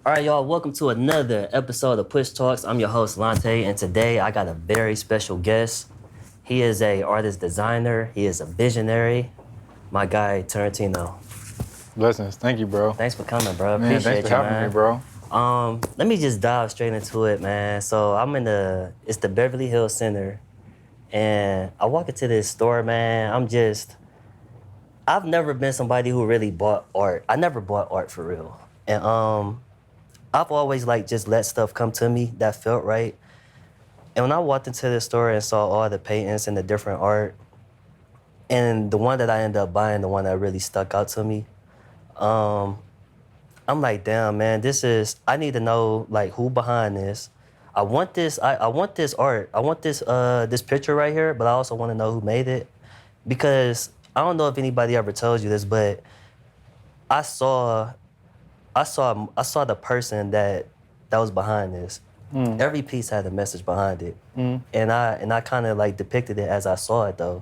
All right, y'all, welcome to another episode of Push Talks. I'm your host, Lante, and today I got a very special guest. He is a artist designer. He is a visionary. My guy, Tarontino. Blessings. Thank you, bro. Thanks for coming, bro. Man, Appreciate thanks for having me, bro. Let me just dive straight into it, man. So I'm it's the Beverly Center, and I walk into this store, man. I've never been somebody who really bought art. I never bought art for real. And I've always just let stuff come to me that felt right. And when I walked into the store and saw all the paintings and the different art, and the one that I ended up buying, the one that really stuck out to me, I'm like, damn, man, I need to know who behind this. I want this art. I want this picture right here, but I also want to know who made it. Because I don't know if anybody ever told you this, but I saw the person that was behind this. Every piece had a message behind it. And I kind of depicted it as I saw it though.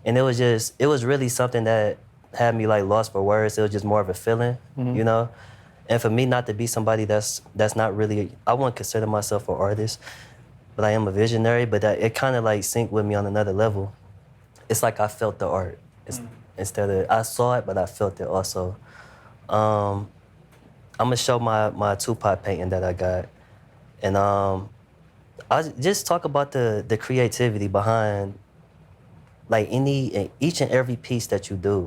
And it was really something that had me lost for words. It was just more of a feeling, you know? And for me not to be somebody that's not really, I wouldn't consider myself an artist, but I am a visionary, but it kind of synced with me on another level. It's like I felt the art. Instead of, I saw it, but I felt it also. I'm gonna show my Tupac painting that I got. And I just talk about the creativity behind each and every piece that you do.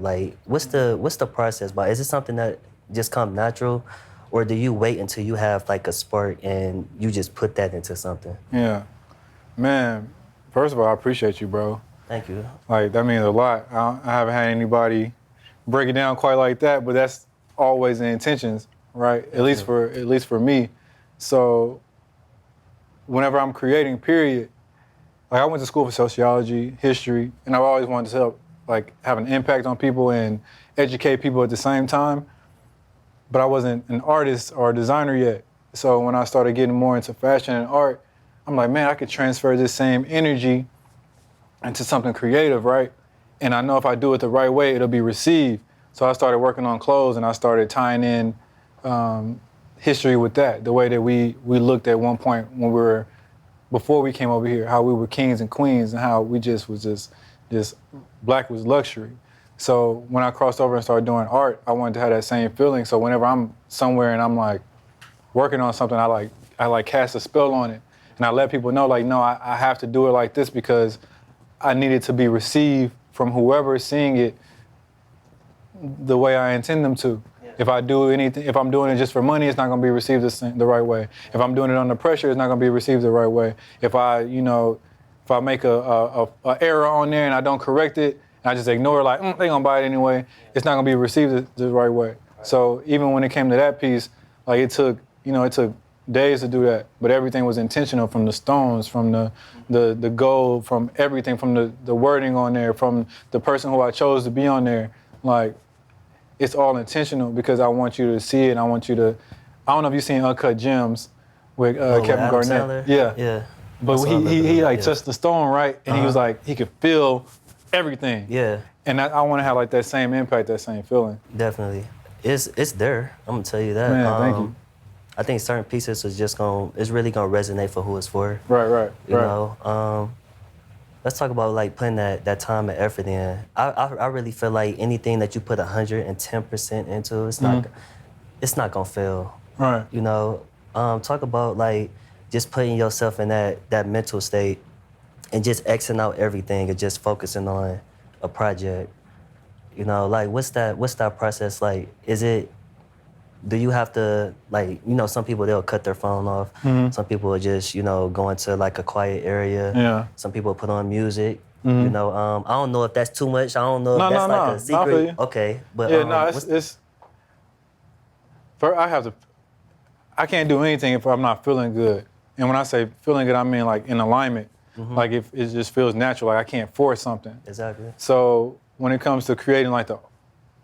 What's the process? Is it something that just comes natural, or do you wait until you have a spark and you just put that into something? Yeah. Man, first of all, I appreciate you, bro. Thank you. That means a lot. I haven't had anybody break it down quite like that, but that's always the intentions, right? At least for me. So whenever I'm creating, period, I went to school for sociology, history, and I've always wanted to help have an impact on people and educate people at the same time. But I wasn't an artist or a designer yet. So when I started getting more into fashion and art, I'm like, man, I could transfer this same energy into something creative, right? And I know if I do it the right way, it'll be received. So I started working on clothes and I started tying in history with that, the way that we looked at one point when before we came over here, how we were kings and queens and how we just black was luxury. So when I crossed over and started doing art, I wanted to have that same feeling. So whenever I'm somewhere and I'm working on something, I cast a spell on it. And I let people know no, I have to do it like this because I need it to be received from whoever is seeing it the way I intend them to. Yeah. If I do anything, if I'm doing it just for money, it's not going to be received the right way. If I'm doing it under pressure, it's not going to be received the right way. If I make a error on there and I don't correct it, and I just ignore it they're going to buy it anyway, it's not going to be received the right way. Right. So even when it came to that piece, it took days to do that, but everything was intentional, from the stones, from the gold, from everything, from the wording on there, from the person who I chose to be on there. It's all intentional because I want you to see it. And I want you to. I don't know if you've seen Uncut Gems with Kevin Garnett. Sandler? Yeah. But he touched the stone, right? And he was he could feel everything. Yeah. And I want to have that same impact, that same feeling. Definitely. It's there. I'm gonna tell you that. Man, thank you. I think certain pieces it's really gonna resonate for who it's for. Right. You know, let's talk about putting that time and effort in. I really feel anything that you put 110% into, it's not gonna fail. Right. You know, talk about just putting yourself in that mental state and just Xing out everything and just focusing on a project. You know, what's that process like? Do you have to, some people, they'll cut their phone off. Mm-hmm. Some people will just, go into a quiet area. Yeah. Some people put on music. Mm-hmm. I don't know if that's too much. I don't know if that's a secret. I feel you. Okay, but it's. I can't do anything if I'm not feeling good. And when I say feeling good, I mean in alignment. Mm-hmm. If it just feels natural, I can't force something. Exactly. So when it comes to creating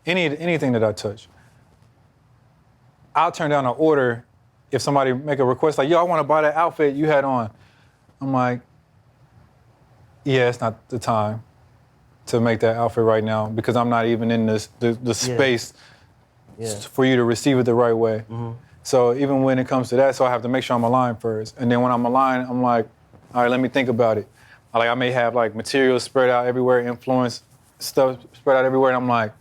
anything that I touch, I'll turn down an order if somebody make a request yo, I want to buy that outfit you had on. I'm yeah, it's not the time to make that outfit right now because I'm not even in the space for you to receive it the right way. Mm-hmm. So even when it comes to that, so I have to make sure I'm aligned first. And then when I'm aligned, I'm like, all right, let me think about it. Like I may have like materials spread out everywhere, influence stuff spread out everywhere, and I'm like,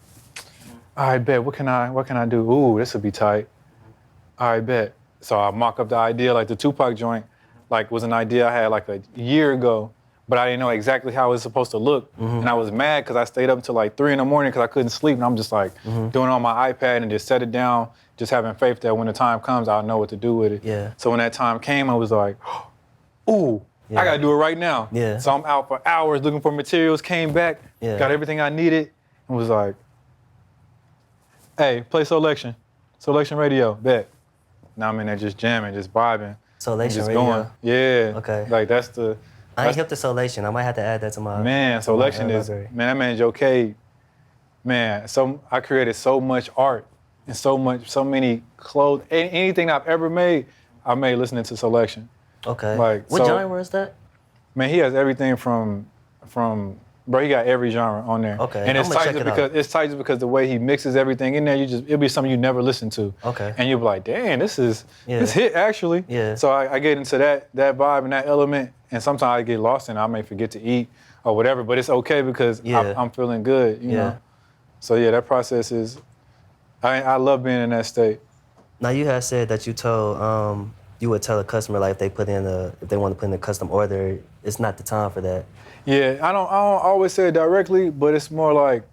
all right, bet, what can I do? Ooh, this would be tight. All right, bet. So I mock up the idea, like the Tupac joint, like was an idea I had like a year ago, but I didn't know exactly how it was supposed to look. And I was mad because I stayed up until like 3 in the morning because I couldn't sleep. And I'm just like doing it on my iPad and just set it down, just having faith that when the time comes, I'll know what to do with it. Yeah. So when that time came, I was like, ooh, I gotta do it right now. Yeah. So I'm out for hours looking for materials, came back, got everything I needed, and was like, hey, play Selection Radio, bet. Now I'm in there just jamming, just vibing. Selection just Radio? going. Yeah. Okay. Like that's the... I ain't hip to Selection. I might have to add that to my... Man, Selection is... library. Man, that man Joe K, man, I created so much art and so many clothes. Anything I've ever made, I made listening to Selection. Okay. Like, what genre is that? Man, he has everything from bro, he got every genre on there. Okay. And it's I'm gonna tight check just it out. because it's tight just because the way he mixes everything in there, it'll be something you never listen to. Okay. And you'll be like, damn, this hit actually. Yeah. So I get into that vibe and that element, and sometimes I get lost in it. I may forget to eat or whatever, but it's okay because I'm feeling good, you know. So yeah, that process is I love being in that state. Now you had said that you would tell a customer like if they want to put in a custom order, it's not the time for that. Yeah, I don't always say it directly, but it's more like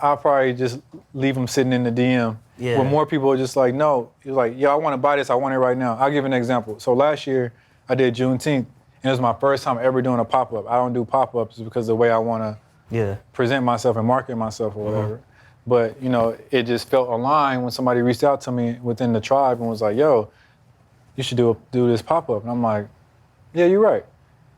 I'll probably just leave them sitting in the DM. Yeah. When more people are just like, no, you're like, yo, I want to buy this, I want it right now. I'll give an example. So last year I did Juneteenth, and it was my first time ever doing a pop-up. I don't do pop-ups because of the way I want to present myself and market myself or whatever. But you know, it just felt aligned when somebody reached out to me within the tribe and was like, yo, you should do this pop-up. And I'm like, yeah, you're right.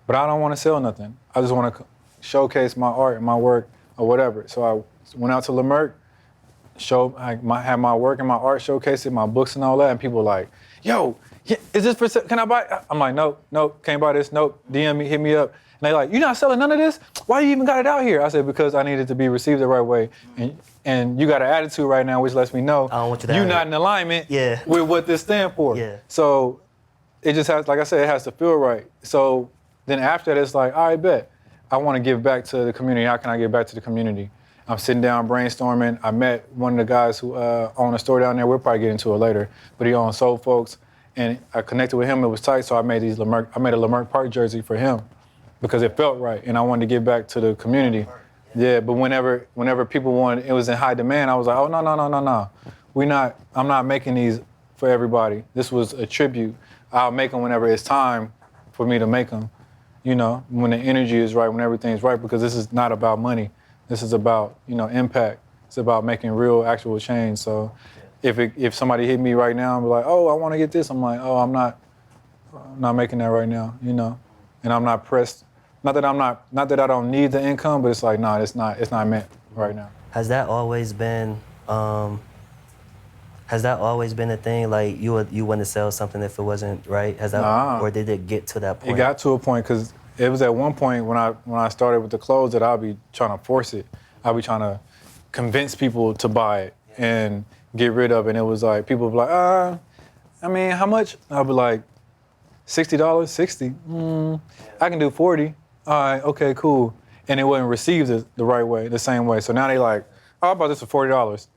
But I don't want to sell nothing. I just want to showcase my art and my work or whatever. So I went out to Lemerck, had my work and my art showcased, my books and all that, and people were like, yo, is this for sale? Can I buy it? I'm like, nope, can't buy this, nope, DM me, hit me up. And they like, you're not selling none of this? Why you even got it out here? I said, because I needed to be received the right way. And you got an attitude right now, which lets me know I don't want you to you're not in alignment with what this stands for. Yeah. So it just has, like I said, it has to feel right. So then after that, it's like, all right, bet. I want to give back to the community. How can I give back to the community? I'm sitting down brainstorming. I met one of the guys who owned a store down there. We'll probably get into it later. But he owns Soul Folks. And I connected with him. It was tight. So I made a Lemerck Park jersey for him because it felt right. And I wanted to give back to the community. Yeah, but whenever people wanted, it was in high demand, I was like, oh, no. I'm not making these for everybody. This was a tribute. I'll make them whenever it's time for me to make them. You know, when the energy is right, when everything's right, because this is not about money. This is about, impact. It's about making real, actual change. So if somebody hit me right now and be like, oh, I want to get this, I'm like, oh, I'm not making that right now, and I'm not pressed. Not that I don't need the income, but it's like, no, it's not meant right now. Has that always been a thing? Like you want to sell something if it wasn't right? Or did it get to that point? It got to a point because it was at one point when I started with the clothes that I'll be trying to force it. I'll be trying to convince people to buy it and get rid of it. And it was like, people would be like, how much? I'll be like, $60, 60. I can do 40. All right, okay, cool. And it wasn't received the right way, the same way. So now they like, oh, I bought this for $40.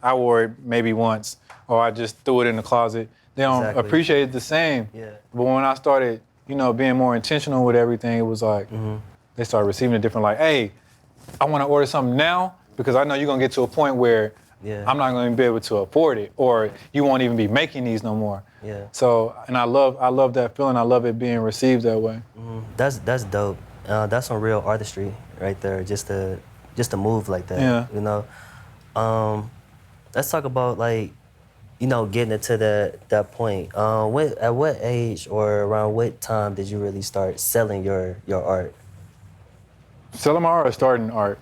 I wore it maybe once, or I just threw it in the closet. They don't appreciate it the same. Yeah. But when I started, being more intentional with everything, it was like, they started receiving it different, like, hey, I want to order something now because I know you're going to get to a point where I'm not going to be able to afford it, or you won't even be making these no more. Yeah. So, and I love that feeling. I love it being received that way. That's dope. That's some real artistry right there. Just to move like that. Yeah. Let's talk about getting it to that point. At what age or around what time did you really start selling your art? Selling my art or starting art?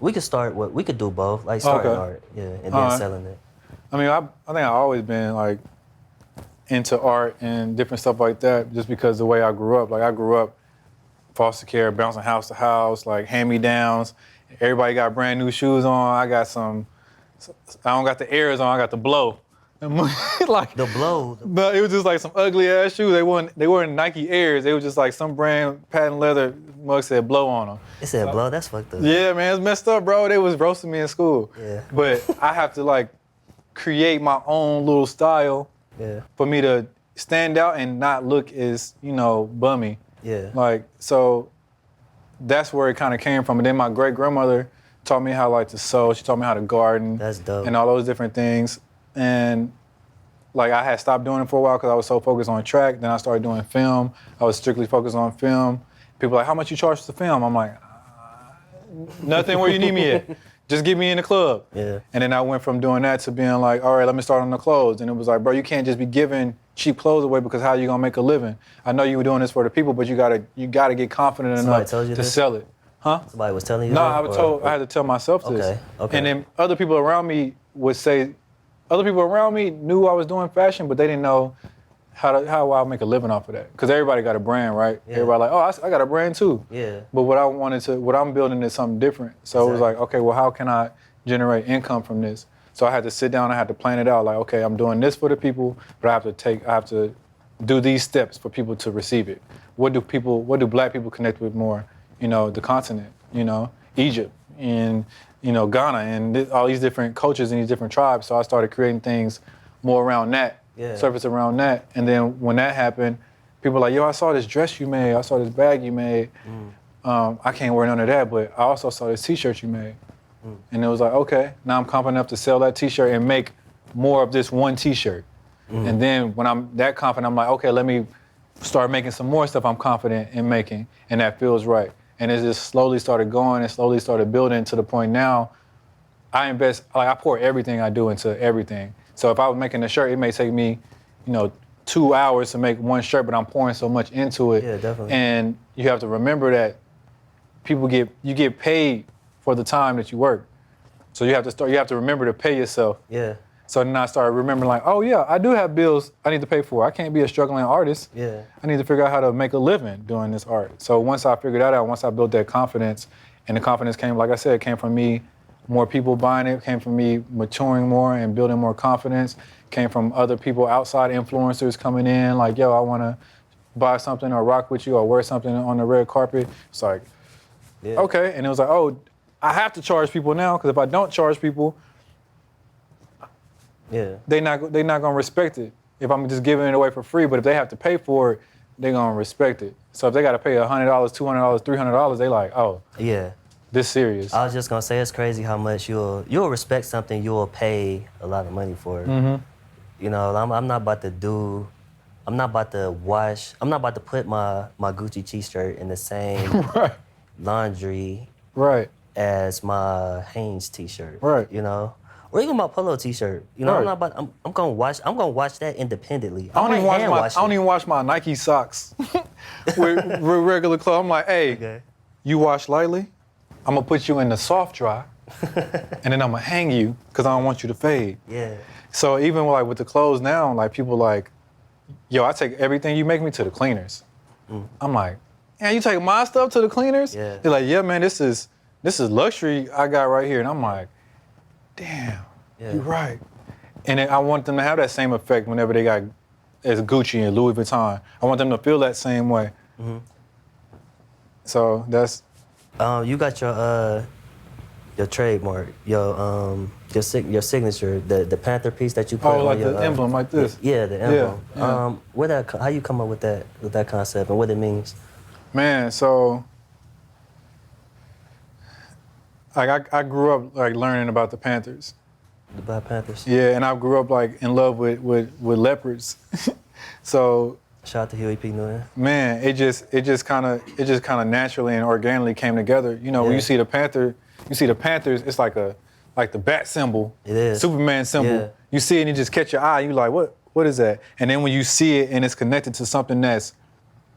We could do both. Like starting art, and then selling it. I mean, I think I've always been into art and different stuff like that, just because the way I grew up. Like I grew up foster care, bouncing house to house, like hand-me-downs. Everybody got brand new shoes on. I don't got the Airs on, I got the Blow. Like The blow. no, it was just like some ugly ass shoes. They weren't Nike Airs. They were just like some brand patent leather mug said blow on them. It said blow. That's fucked up. Yeah, man, it's messed up, bro. They was roasting me in school. Yeah. But I have to like create my own little style Yeah. for me to stand out and not look as, bummy. Yeah. Like, so that's where it kind of came from. And then my great grandmother taught me how like to sew. She taught me how to garden. That's dope. And all those different things. And like I had stopped doing it for a while because I was so focused on track. Then I started doing film. I was strictly focused on film. People were like, how much you charge to film? I'm like, nothing where you need me at. Just get me in the club. Yeah. And then I went from doing that to being like, all right, let me start on the clothes. And it was like, bro, you can't just be giving cheap clothes away because how are you gonna make a living? I know you were doing this for the people, but you gotta get confident enough to sell it. Huh? Somebody was telling you No, that? I had to tell myself this. Okay. And then other people around me would say, other people around me knew I was doing fashion, but they didn't know how I'll make a living off of that. Because everybody got a brand, right? Yeah. Everybody like, oh, I got a brand too. Yeah. But what I'm building is something different. So It was like, okay, well, how can I generate income from this? So I had to sit down, I had to plan it out. Like, okay, I'm doing this for the people, but I have to do these steps for people to receive it. What do black people connect with more? The continent, Egypt and, Ghana and all these different cultures and these different tribes. So I started creating things more around that, surface around that. And then when that happened, people were like, yo, I saw this dress you made. I saw this bag you made. I can't wear none of that, but I also saw this t-shirt you made. And it was like, okay, now I'm confident enough to sell that t-shirt and make more of this one t-shirt. And then when I'm that confident, I'm like, okay, let me start making some more stuff I'm confident in making, and that feels right. And it just slowly started going and slowly started building to the point now I invest, like I pour everything I do into everything. So if I was making a shirt, it may take me, 2 hours to make one shirt, but I'm pouring so much into it. Yeah, definitely. And you have to remember that you get paid for the time that you work. So you have to remember to pay yourself. Yeah. So then I started remembering like, oh yeah, I do have bills I need to pay for. I can't be a struggling artist. Yeah. I need to figure out how to make a living doing this art. So once I figured that out, once I built that confidence, and the confidence came, like I said, it came from me, more people buying it, came from me maturing more and building more confidence, came from other people, outside influencers coming in, like, yo, I wanna buy something or rock with you or wear something on the red carpet. It's like, okay. And it was like, oh, I have to charge people now, because if I don't charge people, they're not gonna respect it if I'm just giving it away for free. But if they have to pay for it, they're gonna respect it. So if they gotta pay $100, $200, $300, they like, oh, yeah, this serious. I was just gonna say, it's crazy how much you'll respect something, you'll pay a lot of money for it. Mm-hmm. I'm not about to put my Gucci t-shirt in the same right. laundry Right. as my Hanes t-shirt. Right. Or even my polo t-shirt. Right. I'm gonna wash that independently. I don't even wash my Nike socks with regular clothes. I'm like, hey, you wash lightly, I'm gonna put you in the soft dry, and then I'm gonna hang you because I don't want you to fade. Yeah. So even like with the clothes now, like people like, yo, I take everything you make me to the cleaners. I'm like, yeah, you take my stuff to the cleaners? Yeah. They're like, yeah, man, this is luxury I got right here. And I'm like, damn, you're right. And then I want them to have that same effect whenever they got as Gucci and Louis Vuitton. I want them to feel that same way. Mm-hmm. So that's. You got your trademark, your signature, the Panther piece that you put on like your the emblem, like this. Yeah, the emblem. Yeah. How you come up with that concept and what it means? Man, so like I grew up like learning about the Panthers. The Black Panthers. Yeah, and I grew up like in love with leopards. So shout out to Huey P. Newton. Man, it just kind of naturally and organically came together. When you see the Panthers, it's like the bat symbol. It is. Superman symbol. Yeah. You see it and you just catch your eye, you like, what is that? And then when you see it and it's connected to something else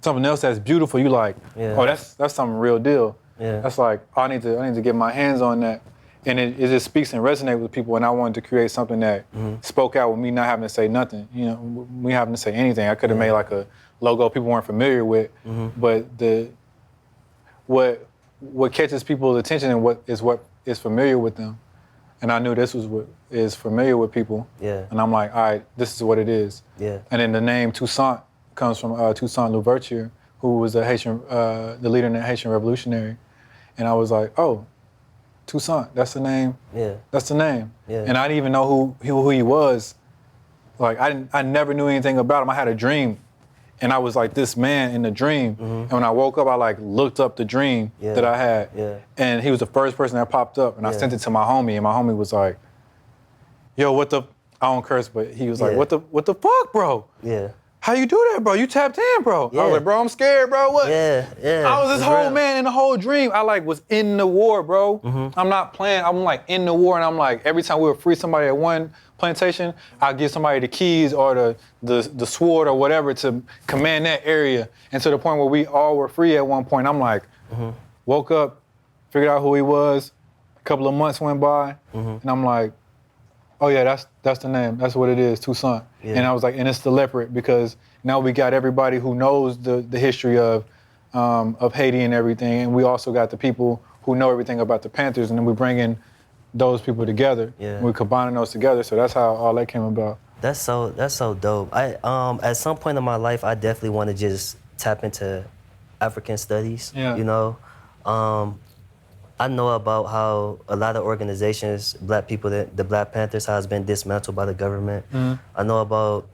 that's beautiful, you like, oh, that's something real deal. Yeah. That's like, I need to get my hands on that. And it just speaks and resonates with people, and I wanted to create something that spoke out with me not having to say nothing, me having to say anything. I could have made like a logo people weren't familiar with, but what catches people's attention and what is familiar with them. and I knew this was what is familiar with people. Yeah. And I'm like, all right, this is what it is. Yeah. And then the name Toussaint comes from Toussaint Louverture, who was the leader in the Haitian Revolutionary. And I was like, oh, Toussaint, that's the name. Yeah. That's the name. Yeah. And I didn't even know who he was. Like I never knew anything about him. I had a dream, and I was like this man in the dream. And when I woke up, I like looked up the dream that I had. Yeah. And he was the first person that popped up, and I sent it to my homie, and my homie was like, yo, what the, I don't curse, but he was like, what the fuck, bro? Yeah. How you do that, bro? You tapped in, bro. Yeah. I was like, bro, I'm scared, bro. What? Yeah, yeah. I was this whole man in the whole dream. I like was in the war, bro. I'm not playing. I'm like in the war, and I'm like every time we would free somebody at one plantation, I'd give somebody the keys or the sword or whatever to command that area. And to the point where we all were free at one point, I'm like, woke up, figured out who he was. A couple of months went by, and I'm like, oh yeah, that's the name. That's what it is, Toussaint. Yeah. And I was like, and it's the leopard because now we got everybody who knows the history of Haiti and everything, and we also got the people who know everything about the Panthers, and then we bring in those people together. Yeah. We're combining those together, so that's how all that came about. That's so dope. I at some point in my life, I definitely want to just tap into African studies. Yeah. You know, I know about how a lot of organizations, black people, the Black Panthers, how it's been dismantled by the government. I know about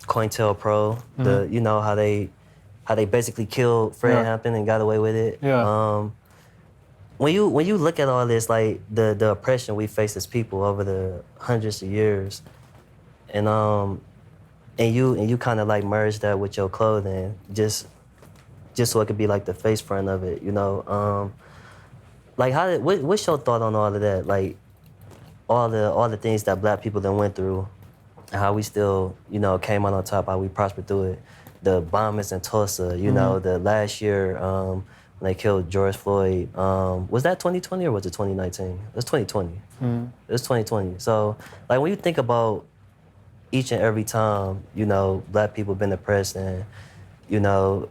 COINTELPRO, you know how they basically killed Fred Hampton and got away with it. Yeah. When you look at all this, like the oppression we face as people over the hundreds of years, and you kind of like merge that with your clothing, just so it could be like the face front of it, you know. Like what's your thought on all of that? Like all the things that black people then went through, and how we still, you know, came out on top, how we prospered through it. The bombings in Tulsa, you know, the last year when they killed George Floyd. Was that 2020 or was it 2019? It was 2020. It was 2020. So like when you think about each and every time, you know, black people been oppressed and, you know,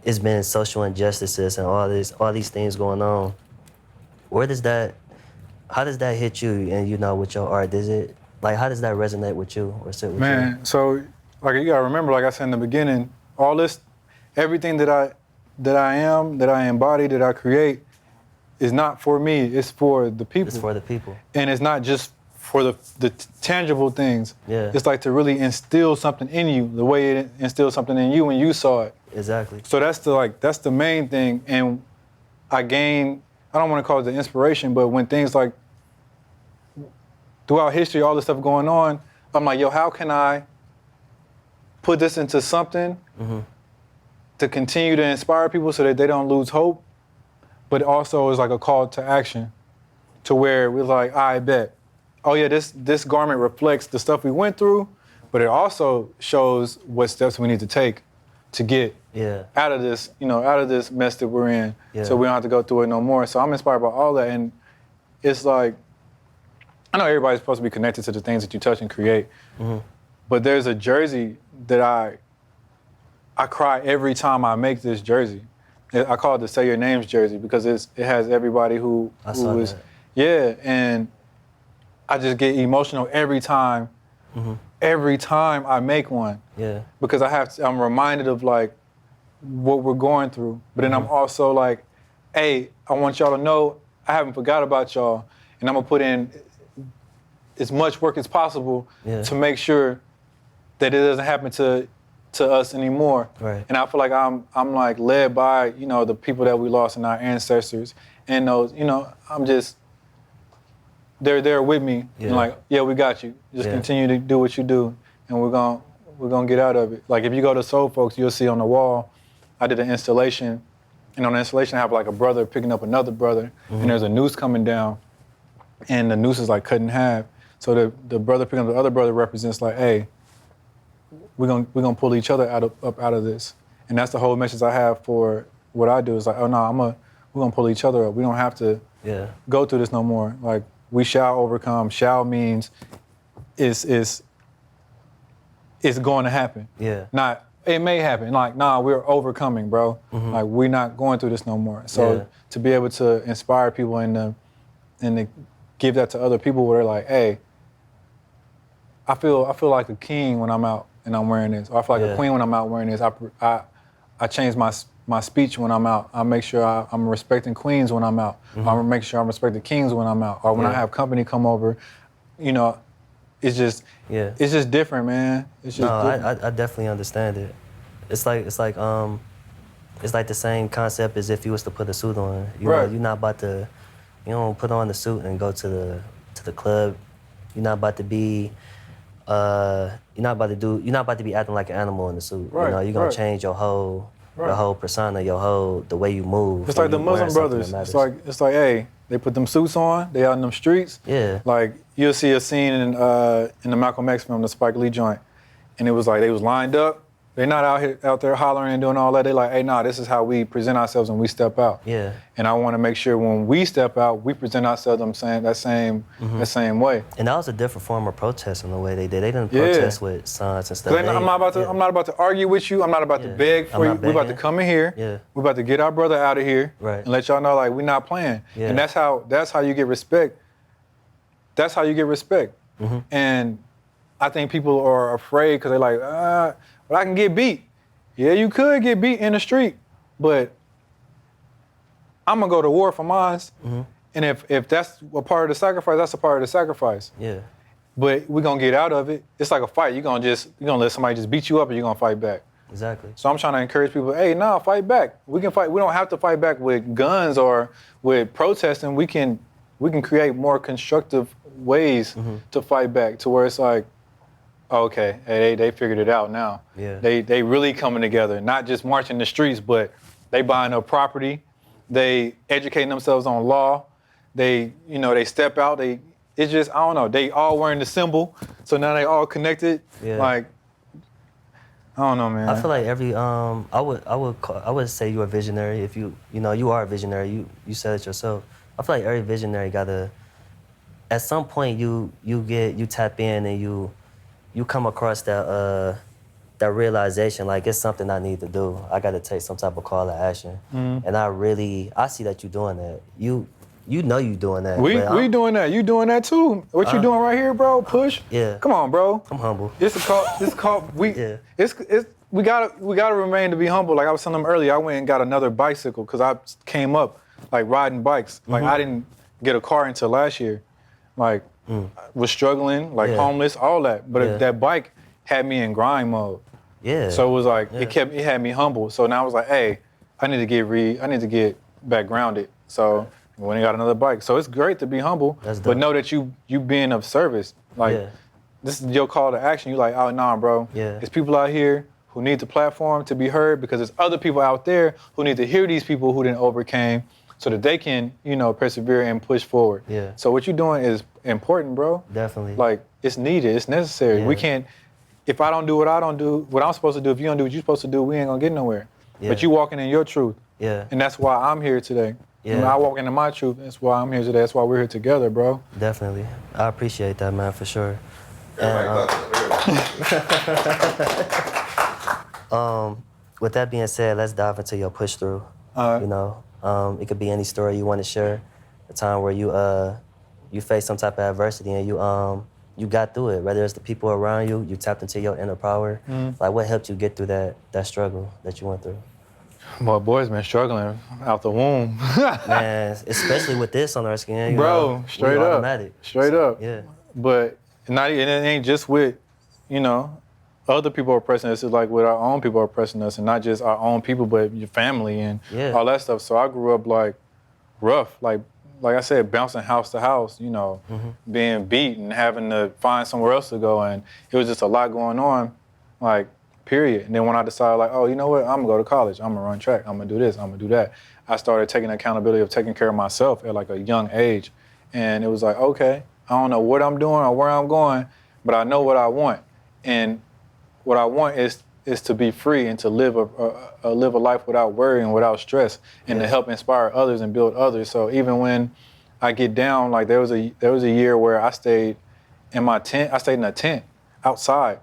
it's been social injustices and all these things going on. How does that hit you and, you know, with your art? How does that resonate with you or sit with you? Man, so like you gotta remember, like I said in the beginning, all this, everything that I am, that I embody, that I create is not for me, it's for the people. It's for the people. And it's not just for the tangible things. Yeah. It's like to really instill something in you, the way it instilled something in you when you saw it. Exactly. So that's the main thing. And I don't want to call it the inspiration, but when things like throughout history, all this stuff going on, I'm like, yo, how can I put this into something to continue to inspire people so that they don't lose hope, but also is like a call to action to where we're like, I bet, oh yeah, this garment reflects the stuff we went through, but it also shows what steps we need to take to get out of this, you know, out of this mess that we're in, so we don't have to go through it no more. So I'm inspired by all that, and it's like, I know everybody's supposed to be connected to the things that you touch and create, but there's a jersey that I cry every time I make this jersey. I call it the Say Your Names jersey because it has everybody who is, and I just get emotional every time I make one. Yeah. Because I'm reminded of like what we're going through. But then I'm also like, hey, I want y'all to know I haven't forgot about y'all, and I'm gonna put in as much work as possible to make sure that it doesn't happen to us anymore. Right. And I feel like I'm like led by, you know, the people that we lost and our ancestors, and those, you know, they're there with me. Yeah. And like, yeah, we got you. Just continue to do what you do, and we're gonna get out of it. Like if you go to Soul Folks, you'll see on the wall, I did an installation, and on the installation I have like a brother picking up another brother, and there's a noose coming down, and the noose is like cut in half. So the brother picking up the other brother represents like, hey, we're gonna pull each other up out of this. And that's the whole message I have for what I do is like, oh no, we're gonna pull each other up. We don't have to go through this no more. Like we shall overcome. Shall means is going to happen. Yeah. Not it may happen. Like, nah, we're overcoming, bro. Like we're not going through this no more. So to be able to inspire people and give that to other people where they're like, hey, I feel like a king when I'm out and I'm wearing this. Or I feel like a queen when I'm out wearing this. I change my speech when I'm out. I make sure I'm respecting queens when I'm out. I make sure I'm respecting kings when I'm out. Or when I have company come over, you know, it's just different, man. It's just different. I definitely understand it. It's like the same concept as if you was to put a suit on. You know, you're not about to, you don't put on the suit and go to the club. You're not about to be you're not about to be acting like an animal in the suit. Right, you know, you're gonna change your whole persona, the way you move. It's like the Muslim brothers. It's like, hey, they put them suits on, they out in them streets. Yeah. Like you'll see a scene in the Malcolm X film, the Spike Lee joint, and it was like they was lined up. They're not out there hollering and doing all that. They like, hey, nah, this is how we present ourselves when we step out. Yeah. And I want to make sure when we step out, we present ourselves that same way. And that was a different form of protest in the way they did. They didn't protest with signs and stuff. I'm not about to argue with you. I'm not about to beg for you. We're about to come in here. Yeah. We're about to get our brother out of here and let y'all know like we're not playing. Yeah. And that's how you get respect. That's how you get respect. And I think people are afraid because they're like, but I can get beat. Yeah, you could get beat in the street, but I'm gonna go to war for mine. And if that's a part of the sacrifice, that's a part of the sacrifice. Yeah. But we're gonna get out of it. It's like a fight. You're gonna let somebody just beat you up and you're gonna fight back. Exactly. So I'm trying to encourage people, hey, nah, fight back. We can fight. We don't have to fight back with guns or with protesting. We can create more constructive ways to fight back to where it's like, okay, hey, they figured it out now. Yeah. They really coming together, not just marching the streets, but they buying up property, they educating themselves on law, they step out, it's just, I don't know, they all wearing the symbol, so now they all connected. Yeah. Like, I don't know, man. I feel like I would say you're a visionary. If you are a visionary, you said it yourself. I feel like every visionary gotta, at some point you tap in and you come across that realization, like it's something I need to do. I got to take some type of call to action. And I see that you're doing that. You know you doing that. We doing that. You doing that too. What you doing right here, bro? Push. Yeah. Come on, bro. I'm humble. We gotta remain to be humble. Like I was telling them earlier, I went and got another bicycle because I came up like riding bikes. Like I didn't get a car until last year. Like was struggling, like homeless, all that. But that bike had me in grind mode. Yeah. So it was like it had me humble. So now I was like, hey, I need to get back grounded. So I went and got another bike. So it's great to be humble, but know that you being of service. Like this is your call to action. You like, oh nah, bro. Yeah. There's people out here who need the platform to be heard because there's other people out there who need to hear these people who didn't overcame so that they can, persevere and push forward. Yeah. So what you're doing is important, bro. Definitely. Like it's needed, it's necessary. Yeah. We can't, if I don't do what I'm supposed to do, if you don't do what you're supposed to do, we ain't gonna get nowhere. Yeah. But you walking in your truth. Yeah. And that's why I'm here today. Yeah. I walk into my truth, that's why I'm here today. That's why we're here together, bro. Definitely. I appreciate that, man, for sure. With that being said, let's dive into your push through. It could be any story you want to share. A time where you faced some type of adversity and you got through it. Whether it's the people around you, you tapped into your inner power. Like what helped you get through that struggle that you went through? My boy's been struggling out the womb. Man, especially with this on our skin. Bro, straight up. Automatic. Straight up. Yeah. But it ain't just with, other people oppressing us. It's like with our own people oppressing us, and not just our own people, but your family and all that stuff. So I grew up like rough, like I said, bouncing house to house, being beat and having to find somewhere else to go. And it was just a lot going on, like, period. And then when I decided, like, oh, you know what, I'm gonna go to college, I'm gonna run track, I'm gonna do this, I'm gonna do that, I started taking accountability of taking care of myself at like a young age. And it was like, okay, I don't know what I'm doing or where I'm going, but I know what I want. And what I want is to be free and to live a life without worry and without stress, and to help inspire others and build others. So even when I get down, like there was a year where I stayed in my tent. I stayed in a tent outside,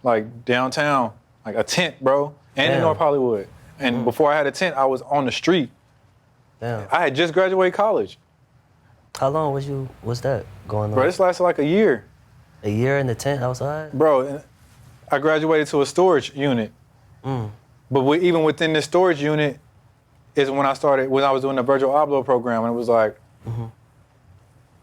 like downtown, like a tent, bro, and in North Hollywood. And before I had a tent, I was on the street. Damn. I had just graduated college. How long was that going on? Bro, this lasted like a year. A year in the tent outside? Bro, I graduated to a storage unit. But even within the storage unit is when I was doing the Virgil Abloh program, and it was like,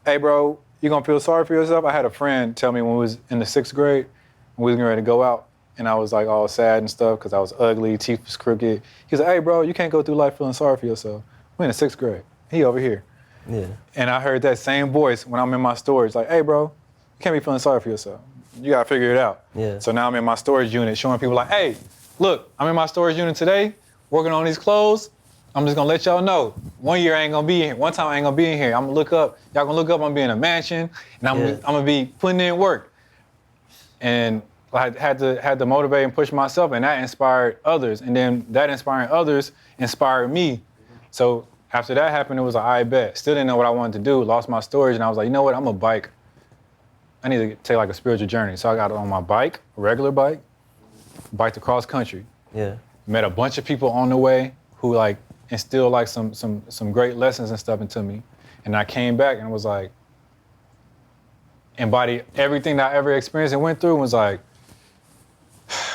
hey, bro, you gonna feel sorry for yourself? I had a friend tell me when we was in the 6th grade, and we was getting ready to go out, and I was like all sad and stuff because I was ugly, teeth was crooked. He was like, hey, bro, you can't go through life feeling sorry for yourself. We're in the 6th grade. He over here. Yeah. And I heard that same voice when I'm in my storage, like, hey, bro, you can't be feeling sorry for yourself. You gotta figure it out. Yeah. So now I'm in my storage unit showing people like, hey, look, I'm in my storage unit today, working on these clothes. I'm just gonna let y'all know, one time I ain't gonna be in here. I'm gonna look up, y'all gonna look up, I'm gonna be in a mansion, and I'm gonna be putting in work. And I had to motivate and push myself, and that inspired others. And then that inspiring others inspired me. So after that happened, it was like, I bet. Still didn't know what I wanted to do, lost my storage, and I was like, you know what, I'm a bike. I need to take like a spiritual journey. So I got on my bike, a regular bike, biked across country. Yeah. Met a bunch of people on the way who like instilled like some great lessons and stuff into me. And I came back and was like, embodied everything that I ever experienced and went through, and was like,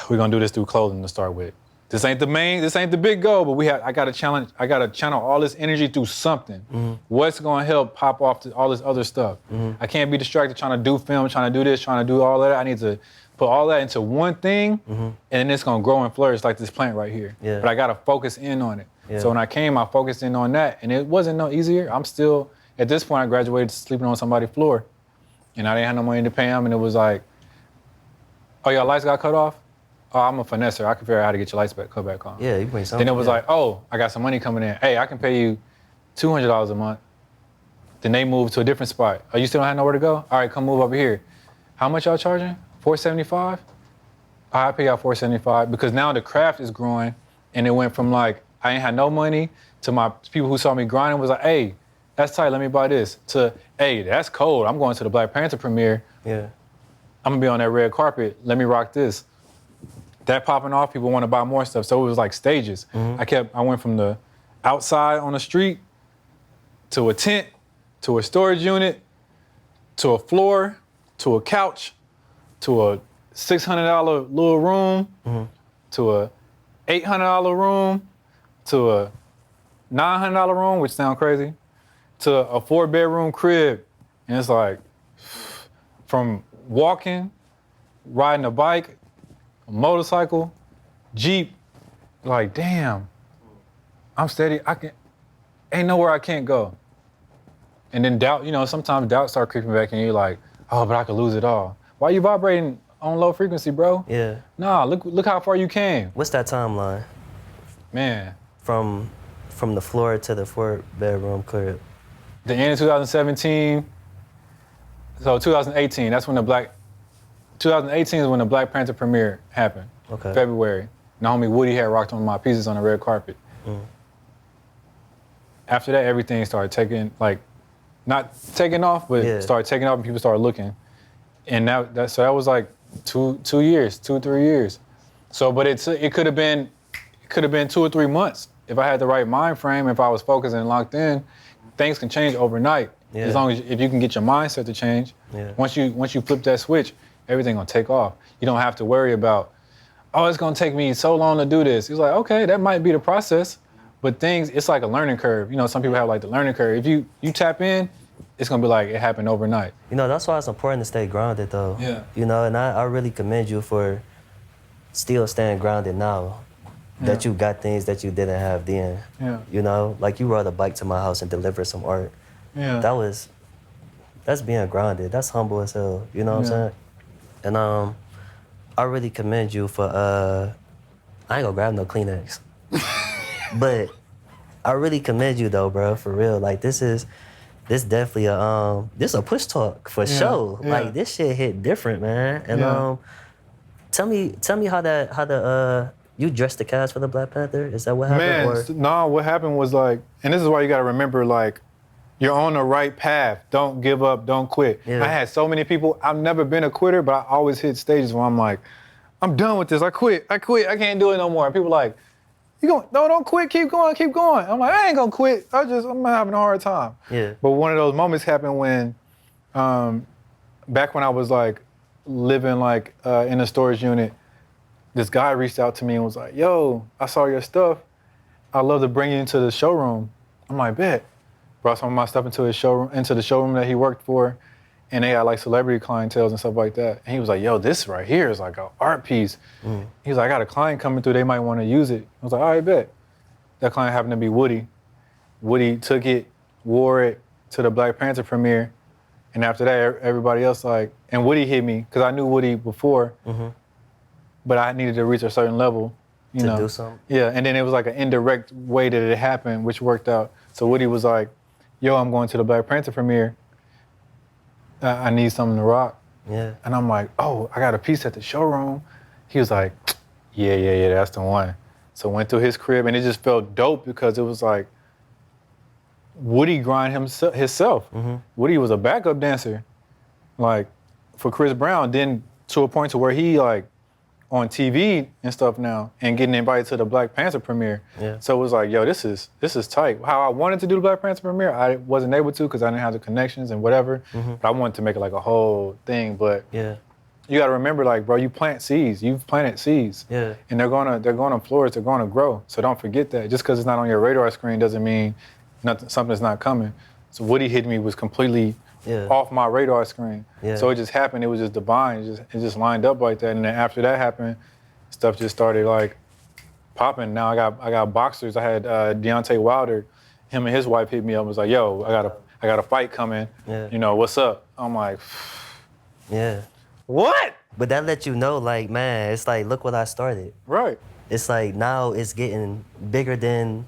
we're gonna do this through clothing to start with. This ain't the big goal, but I gotta channel all this energy through something. What's gonna help pop off all this other stuff? I can't be distracted trying to do film, trying to do this, trying to do all that. I need to put all that into one thing, and then it's gonna grow and flourish like this plant right here. Yeah. But I gotta focus in on it. Yeah. So when I came, I focused in on that, and it wasn't no easier. I'm still, at this point, I graduated sleeping on somebody's floor, and I didn't have no money to pay them, and it was like, oh, your lights got cut off? Oh, I'm a finesser. I can figure out how to get your lights cut back on. Yeah, you bring something. Then it was like, oh, I got some money coming in. Hey, I can pay you $200 a month. Then they moved to a different spot. Oh, you still don't have nowhere to go? All right, come move over here. How much y'all charging? $475? I pay y'all $475 because now the craft is growing, and it went from like, I ain't had no money to my people who saw me grinding was like, hey, that's tight, let me buy this, to, hey, that's cold, I'm going to the Black Panther premiere. Yeah. I'm gonna be on that red carpet, let me rock this. That popping off, people want to buy more stuff. So it was like stages. I went from the outside on the street to a tent, to a storage unit, to a floor, to a couch, to a $600 little room, to a $800 room, to a $900 room, which sounds crazy, to a 4-bedroom crib. And it's like, from walking, riding a bike, a motorcycle, Jeep, like, damn, I'm steady, ain't nowhere I can't go. And then doubt, sometimes doubt start creeping back and you're like, oh, but I could lose it all. Why you vibrating on low frequency, bro? Yeah. Nah, look how far you came. What's that timeline? Man. From the floor to the 4-bedroom crib. The end of 2017, so 2018, 2018 is when the Black Panther premiere happened. Okay. February. And homie Woody had rocked on my pieces on the red carpet. After that, everything started not taking off, but started taking off and people started looking. And so that was like 3 years. So, but it could have been 2 or 3 months. If I had the right mind frame, if I was focused and locked in, things can change overnight. Yeah. As long as if you can get your mindset to change. Yeah. Once you flip that switch, everything gonna take off. You don't have to worry about, oh, it's gonna take me so long to do this. It's like, okay, that might be the process, but it's like a learning curve. Some people have like the learning curve. If you tap in, it's gonna be like it happened overnight. That's why it's important to stay grounded though. Yeah. And I really commend you for still staying grounded now. That you got things that you didn't have then. Yeah. Like you rode a bike to my house and delivered some art. Yeah. That's being grounded. That's humble as hell. You know what I'm saying? And I really commend you for I ain't gonna grab no Kleenex. But I really commend you though, bro, for real. Like this definitely a push talk for sure. Yeah. Like this shit hit different, man. And tell me how you dressed the cast for the Black Panther? Is that what happened? No, what happened was like, and this is why you gotta remember, like, you're on the right path. Don't give up, don't quit. Yeah. I had so many people, I've never been a quitter, but I always hit stages where I'm like, I'm done with this, I quit, I can't do it no more. And people like, You going? No, don't quit. Keep going. Keep going. I'm like, I ain't gonna quit. I'm having a hard time. Yeah. But one of those moments happened when, back when I was like living like in a storage unit, this guy reached out to me and was like, yo, I saw your stuff. I'd love to bring you into the showroom. I'm like, bet. Brought some of my stuff into the showroom that he worked for, and they had like celebrity clientele and stuff like that. And he was like, yo, this right here is like an art piece. He was like, I got a client coming through, they might want to use it. I was like, all right, bet. That client happened to be Woody. Woody took it, wore it to the Black Panther premiere, and after that, everybody else like, and Woody hit me, because I knew Woody before, but I needed to reach a certain level, you know. To do something? Yeah, and then it was like an indirect way that it happened, which worked out. So Woody was like, yo, I'm going to the Black Panther premiere. I need something to rock. Yeah. And I'm like, oh, I got a piece at the showroom. He was like, yeah, that's the one. So went to his crib, and it just felt dope because it was like, Woody grind himself. Woody was a backup dancer, like for Chris Brown, then to a point to where he like on TV and stuff now and getting invited to the Black Panther premiere. Yeah. So it was like, yo, this is tight. How I wanted to do the Black Panther premiere, I wasn't able to because I didn't have the connections and whatever. But I wanted to make it like a whole thing. But Yeah. you got to remember, like, bro, you plant seeds. You've planted seeds. Yeah. And they're gonna flourish. They're gonna grow. So don't forget that. Just because it's not on your radar screen doesn't mean something's not coming. So Woody hit me was completely off my radar screen. Yeah. So it just happened. It was just divine. It just lined up like that. And then after that happened, stuff just started like popping. Now I got boxers. I had Deontay Wilder. Him and his wife hit me up and was like, yo, I got a fight coming. Yeah. You know, what's up? I'm like, Yeah. what? But that let you know, like, man, it's like, look what I started. Right. It's like now it's getting bigger than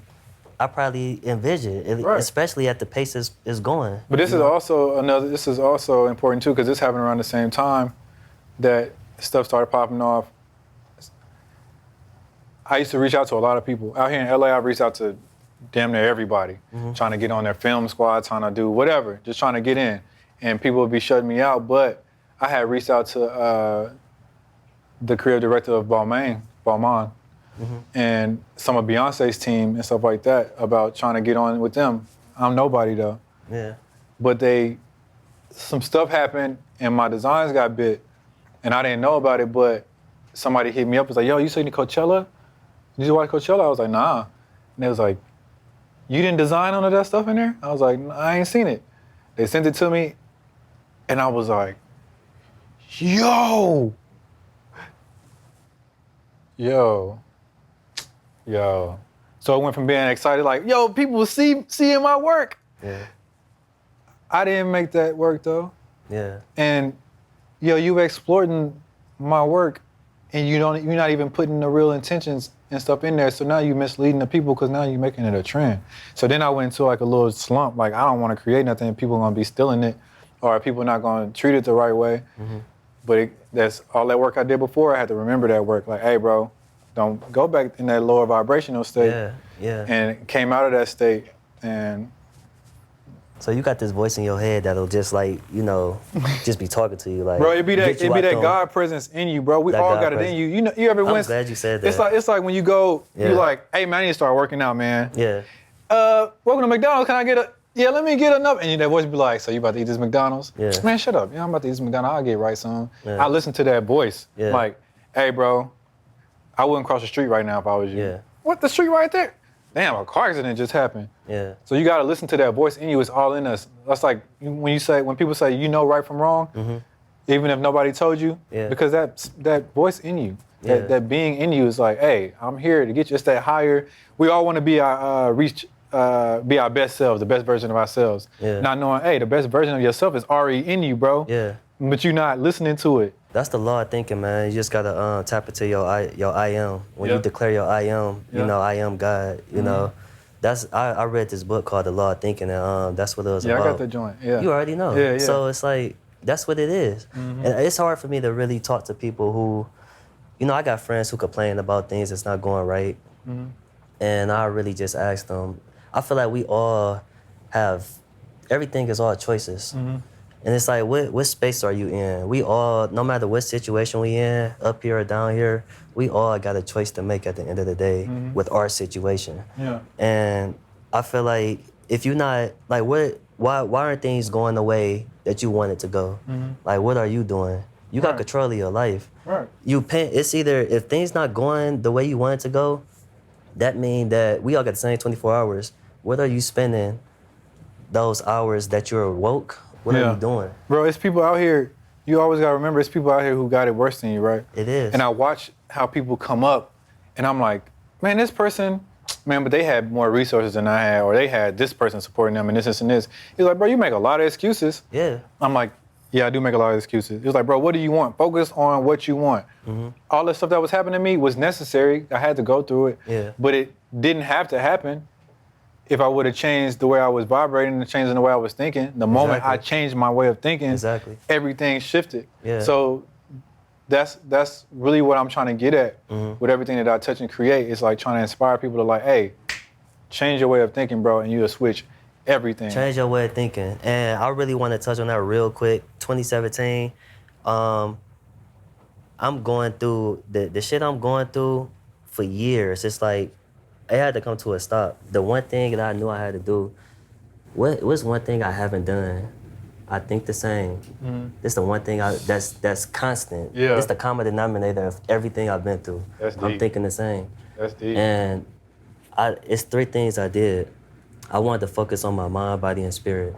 I probably envisioned, Right. especially at the pace it's going. But this is also important too, because this happened around the same time that stuff started popping off. I used to reach out to a lot of people. Out here in LA, I reached out to damn near everybody, trying to get on their film squad, trying to do whatever, just trying to get in. And people would be shutting me out, but I had reached out to the creative director of Balmain, and some of Beyonce's team and stuff like that about trying to get on with them. I'm nobody though. Yeah. But some stuff happened and my designs got bit and I didn't know about it, but somebody hit me up, was like, yo, you seen the Coachella? Did you watch Coachella? I was like, nah. And they was like, you didn't design none of that stuff in there? I was like, I ain't seen it. They sent it to me and I was like, yo. So I went from being excited, like, yo, people seeing my work. Yeah. I didn't make that work though. Yeah. And you exploiting my work and you're not even putting the real intentions and stuff in there. So now you're misleading the people because now you're making it a trend. So then I went into like a little slump, like I don't want to create nothing and people are gonna be stealing it or people not gonna treat it the right way. But that's all that work I did before. I had to remember that work. Like, hey, bro, don't go back in that lower vibrational state. Yeah. And came out of that state. And So you got this voice in your head that'll just like, just be talking to you like. bro, it be that get you out the- God presence in you, bro. We all God got it in presence. you. You ever I'm went? glad you said that. It's like when you go, Yeah. you're like, hey man, I need to start working out, man. Yeah. Welcome to McDonald's. Can I get let me get enough. And that voice be like, so you about to eat this McDonald's? Yeah. Man, shut up. Yeah, I'm about to eat this McDonald's. I'll get right soon. Yeah. I listen to that voice. Yeah. Like, hey, bro, I wouldn't cross the street right now if I was you. Yeah. What, the street right there? Damn, a car accident just happened. Yeah. So you got to listen to that voice in you. It's all in us. That's like when people say you know right from wrong, even if nobody told you, Yeah. because that voice in you, Yeah. that being in you is like, hey, I'm here to get you. It's that higher. We all want to be our be our best selves, the best version of ourselves. Yeah. Not knowing, hey, the best version of yourself is already in you, bro. Yeah. But you're not listening to it. That's the law of thinking, man. You just gotta tap into your I am. When Yeah. you declare your I am, Yeah. I am God. You know, that's I read this book called The Law of Thinking, and that's what it was Yeah, about. I got the joint. Yeah. You already know. Yeah, yeah. So it's like that's what it is. And it's hard for me to really talk to people who, I got friends who complain about things that's not going right, and I really just ask them. I feel like we all have everything is all choices. And it's like, what space are you in? We all, no matter what situation we in, up here or down here, we all got a choice to make at the end of the day with our situation. Yeah. And I feel like if you're not, like, why aren't things going the way that you want it to go? Like, what are you doing? You got control of your life. Right. It's either, if things not going the way you want it to go, that means that we all got the same 24 hours. What are you spending those hours that you're woke? What are you doing? Bro, it's people out here, you always gotta remember, it's people out here who got it worse than you, right? It is. And I watch how people come up, and I'm like, man, this person, man, but they had more resources than I had, or they had this person supporting them and this and this. He's like, bro, you make a lot of excuses. Yeah. I'm like, yeah, I do make a lot of excuses. He was like, bro, what do you want? Focus on what you want. All the stuff that was happening to me was necessary. I had to go through it. Yeah. But it didn't have to happen. If I would have changed the way I was vibrating and changing the way I was thinking, the moment I changed my way of thinking, everything shifted. Yeah. So that's really what I'm trying to get at with everything that I touch and create. It's like trying to inspire people to like, hey, change your way of thinking, bro, and you'll switch everything. Change your way of thinking. And I really want to touch on that real quick. 2017, I'm going through, the shit I'm going through for years. It's like, it had to come to a stop. The one thing that I knew I had to do, what's one thing I haven't done? I think the same. It's the one thing that's constant. Yeah. It's the common denominator of everything I've been through. That's deep. I'm thinking the same. That's deep. And it's 3 things I did. I wanted to focus on my mind, body, and spirit.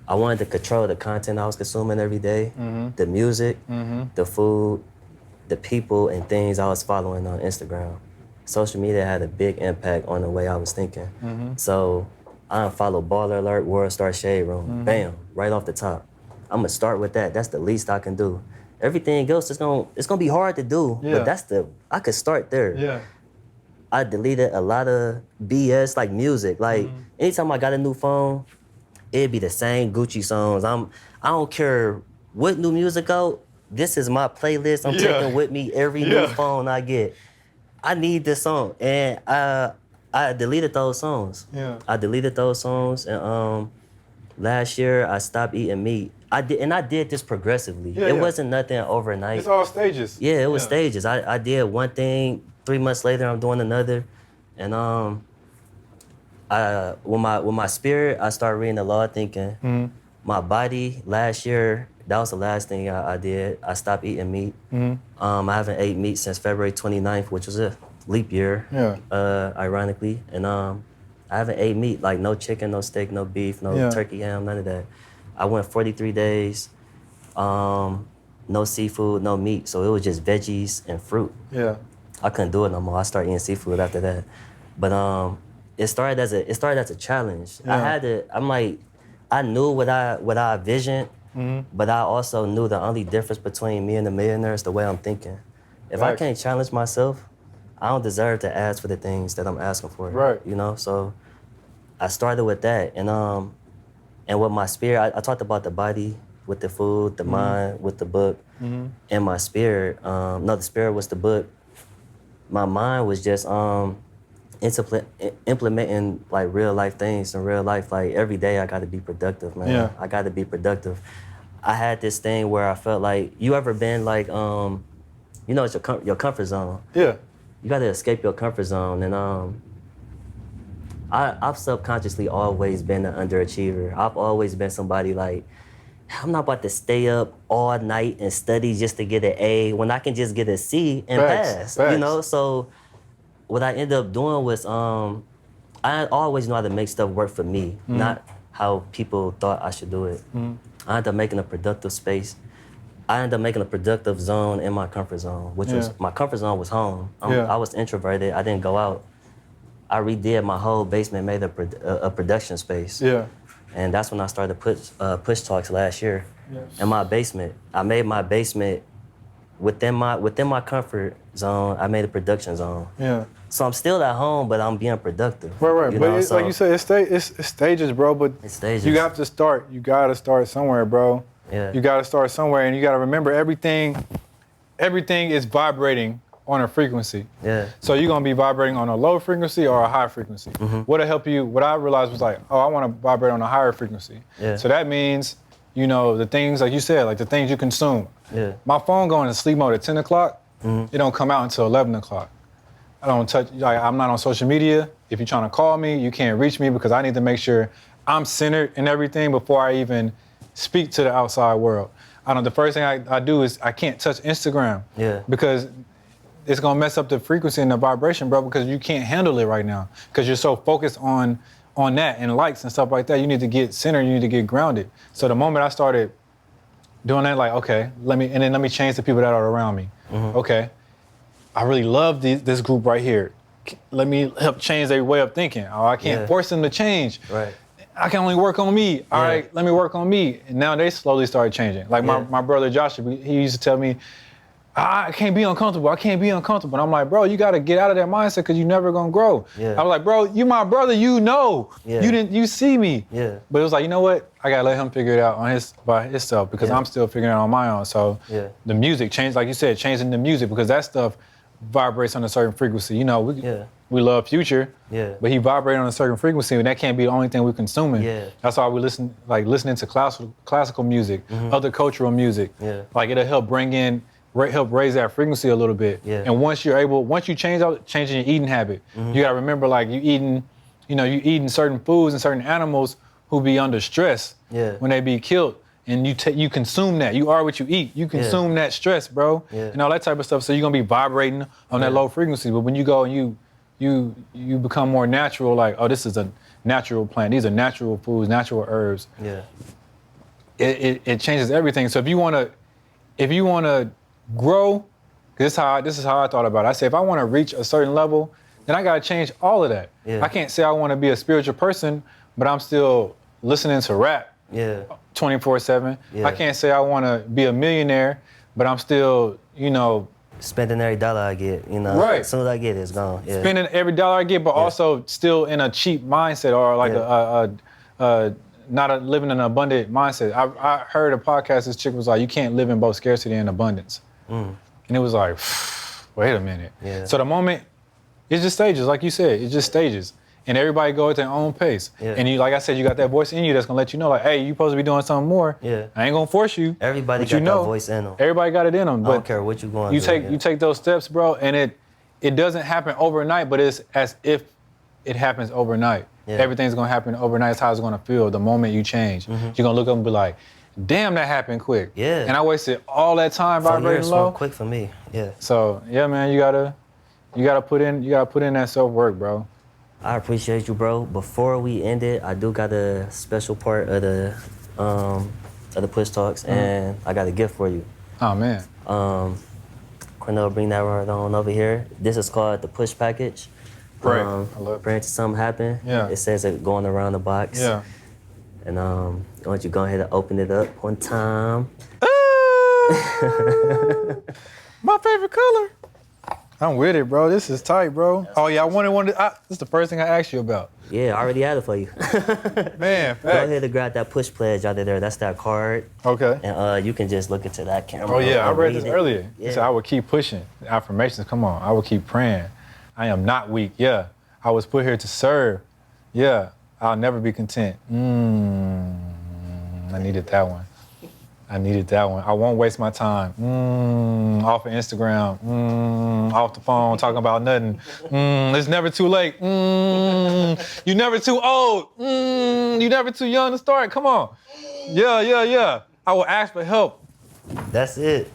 I wanted to control the content I was consuming every day, the music, the food, the people, and things I was following on Instagram. Social media had a big impact on the way I was thinking. So I unfollowed Baller Alert, World Star Shade Room. Bam, right off the top. I'm gonna start with that. That's the least I can do. Everything else it's gonna be hard to do, but I could start there. Yeah. I deleted a lot of BS like music. Like anytime I got a new phone, it'd be the same Gucci songs. I don't care what new music out. This is my playlist. I'm taking with me every new phone I get. I need this song, and I deleted those songs. Yeah. I deleted those songs, and last year I stopped eating meat. I did this progressively. It wasn't nothing overnight. It's all stages. Yeah, it was stages. I did one thing. 3 months later, I'm doing another, and with my spirit, I started reading the law of thinking. My body, last year, that was the last thing I did. I stopped eating meat. I haven't ate meat since February 29th, which was a leap year, ironically. And I haven't ate meat, like no chicken, no steak, no beef, no turkey ham, none of that. I went 43 days, no seafood, no meat. So it was just veggies and fruit. Yeah. I couldn't do it no more. I started eating seafood after that. But it started as a challenge. I knew what I envisioned, but I also knew the only difference between me and the millionaire is the way I'm thinking. If I can't challenge myself, I don't deserve to ask for the things that I'm asking for. Right. You know, so I started with that, and with my spirit, I talked about the body with the food, the mind with the book, and my spirit. The spirit was the book. My mind was just implementing like real life things in real life. Like every day I got to be productive, man. Yeah. I got to be productive. I had this thing where I felt like, you ever been like, it's your comfort zone. Yeah. You got to escape your comfort zone. And I've subconsciously always been an underachiever. I've always been somebody like, I'm not about to stay up all night and study just to get an A when I can just get a C and pass. Facts. You know, so what I ended up doing was I always know how to make stuff work for me, not how people thought I should do it. I ended up making a productive space. I ended up making a productive zone in my comfort zone, which was, my comfort zone was home. I was introverted, I didn't go out. I redid my whole basement, made a production space. Yeah. And that's when I started push talks last year. In my basement. I made my basement within my comfort zone. I made a production zone. Yeah. So I'm still at home, but I'm being productive. Right. But it's, like you said, it's stages, bro. But it's stages. You have to start. You gotta start somewhere, bro. Yeah. You gotta start somewhere, and you gotta remember everything is vibrating on a frequency. Yeah. So you're gonna be vibrating on a low frequency or a high frequency. What'll help you? What I realized was like, I want to vibrate on a higher frequency. Yeah. So that means, you know, the things, like you said, like the things you consume. Yeah. My phone going to sleep mode at 10 o'clock, it don't come out until 11 o'clock. I don't touch, like, I'm not on social media. If you're trying to call me, you can't reach me because I need to make sure I'm centered in everything before I even speak to the outside world. The first thing I do is I can't touch Instagram. Yeah. Because it's gonna mess up the frequency and the vibration, bro, because you can't handle it right now. Because you're so focused on that and likes and stuff like that. You need to get centered, you need to get grounded. So the moment I started doing that, like, okay, let me change the people that are around me. Okay, I really love this group right here. Let me help change their way of thinking. Oh, I can't force them to change. Right. I can only work on me. All right, let me work on me. And now they slowly started changing. Like my brother Joshua, he used to tell me, I can't be uncomfortable. I can't be uncomfortable. And I'm like, bro, you got to get out of that mindset because you're never going to grow. Yeah. I was like, bro, you my brother, you know. Yeah. You see me. Yeah. But it was like, you know what? I got to let him figure it out by himself because I'm still figuring it out on my own. So the music changed, like you said, changing the music because that stuff vibrates on a certain frequency. You know, we love Future, but he vibrates on a certain frequency and that can't be the only thing we're consuming. Yeah. That's why we listening to classical music, other cultural music. Yeah. Like it'll help help raise that frequency a little bit. Yeah. And once you changing your eating habit, you gotta remember like you eating certain foods and certain animals who be under stress when they be killed. And you consume that. You are what you eat. You consume that stress, bro. Yeah. And all that type of stuff. So you're gonna be vibrating on that low frequency. But when you go and you become more natural, like, oh, this is a natural plant. These are natural foods, natural herbs. Yeah. It changes everything. So if you wanna grow, this is how I thought about it. I say if I want to reach a certain level, then I gotta change all of that. Yeah. I can't say I want to be a spiritual person, but I'm still listening to rap 24/7. Yeah. I can't say I want to be a millionaire, but I'm still, spending every dollar I get, Right. As soon as I get it, it's gone. Yeah. Spending every dollar I get, but also still in a cheap mindset or like not living in an abundant mindset. I heard a podcast, this chick was like, you can't live in both scarcity and abundance. And it was like, wait a minute. Yeah. So the moment, it's just stages, like you said, it's just stages. And everybody go at their own pace. Yeah. And you, like I said, you got that voice in you that's gonna let you know, like, hey, you supposed to be doing something more. Yeah. I ain't gonna force you. Everybody got that voice in them. Everybody got it in them. I don't care what you're going through. You take those steps, bro, and it doesn't happen overnight, but it's as if it happens overnight. Yeah. Everything's gonna happen overnight. It's how it's gonna feel the moment you change. You're gonna look up and be like, damn, that happened quick. Yeah. And I wasted all that time vibrating low. Quick for me. Yeah. So yeah, man, you gotta put in that self-work, bro. I appreciate you, bro. Before we end it, I do got a special part of the Push Talks, and I got a gift for you. Oh man. Cornell, bring that right on over here. This is called the Push Package. Right. I love it. Pray until something happen. Yeah. It says it going around the box. Yeah. And I want you to go ahead and open it up one time. My favorite color. I'm with it, bro. This is tight, bro. Oh yeah, I wanted one. This is the first thing I asked you about. Yeah, I already had it for you. Man, go ahead and grab that push pledge out of there. That's that card. Okay. And you can just look into that camera. Oh yeah, I read this earlier. Yeah. He said I would keep pushing. The affirmations, come on. I would keep praying. I am not weak. Yeah. I was put here to serve. Yeah. I'll never be content. I needed that one. I won't waste my time. Off of Instagram. Off the phone, talking about nothing. It's never too late. You're never too old. You're never too young to start. Come on. Yeah. I will ask for help. That's it.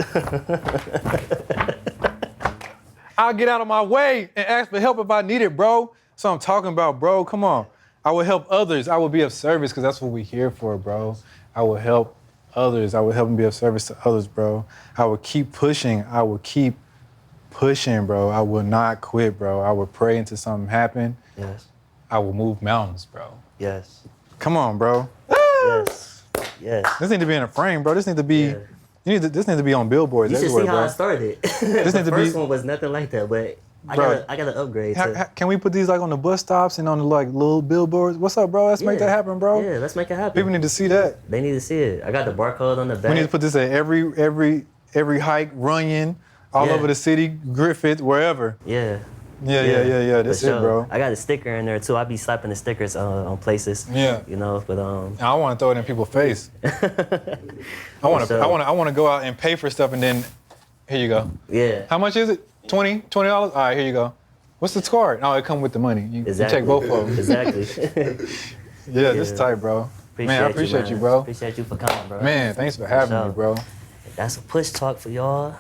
I'll get out of my way and ask for help if I need it, bro. So I'm talking about, bro. Come on. I will help others. I will be of service because that's what we're here for, bro. I will help others. I will help them be of service to others, bro. I will keep pushing. I will keep pushing, bro. I will not quit, bro. I will pray until something happen. Yes. I will move mountains, bro. Yes. Come on, bro. Yes. Yes. This need to be in a frame, bro. This need to be. This need to be on billboards everywhere, You should see bro. how I started. The first one was nothing like that, but I gotta upgrade. Can we put these like on the bus stops and on the like little billboards? What's up, bro? Let's make that happen, bro. Yeah, let's make it happen. People need to see that. They need to see it. I got the barcode on the back. We need to put this at every hike, Runyon, all over the city, Griffith, wherever. Yeah. Yeah. This For it, sure. bro. I got a sticker in there too. I be slapping the stickers on places. Yeah. You know, but I want to throw it in people's face. I want sure. to go out and pay for stuff and then here you go. Yeah. How much is it? $20? All right, here you go. What's the card? Oh, it come with the money. You take both of them. Exactly. Yeah, this is tight, bro. Man, I appreciate you, bro. Appreciate you for coming, bro. Man, thanks for having me, bro. That's a push talk for y'all.